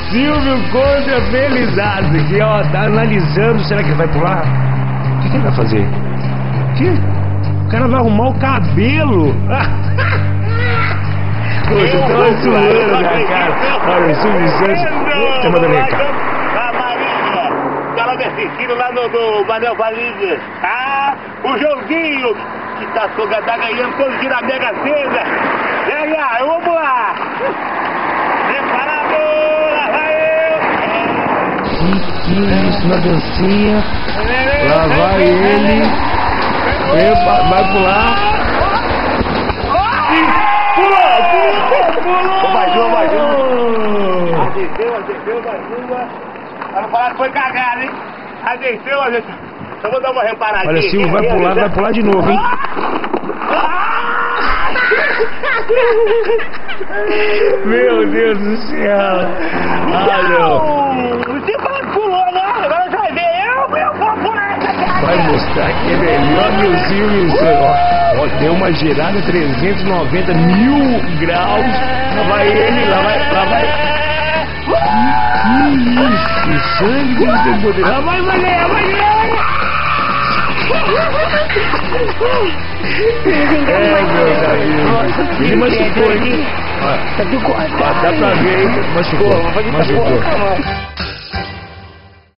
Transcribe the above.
Silvio contra Felizardo, que ó, tá analisando, será que ele vai pular? O que ele vai fazer? Que? O cara vai arrumar o cabelo. Poxa, tô zoando, né, cara? Olha, o Silvio Santos tá mandando recado. A Marília, ela me assistindo lá no Manel Valide. Ah, o Joãozinho, que tá ganhando todo dia na Mega Sena. Vamos lá. Preparado, lá vai eu. Que isso, na dancinha. Lá vai ele. Vai pular. Pulou. Mais uma. Ajeiteu, mais uma. Pra não falar que foi cagada, hein? Ajeiteu. Só vou dar uma reparadinha. Olha, Silvio vai pular de novo, hein? Meu Deus do céu! Ah, não! Você falou que pulou, né? Agora você vai ver. Eu vou pular essa cara! Vai mostrar que é melhor que o Silvio Santos. Ó, deu uma girada 390 mil graus. Lá vai ele, lá vai. Que isso? Sangue do poder. Lá vai ganhar! Meu Deus. Ele machucou, hein? Dá pra ver, hein? Machucou.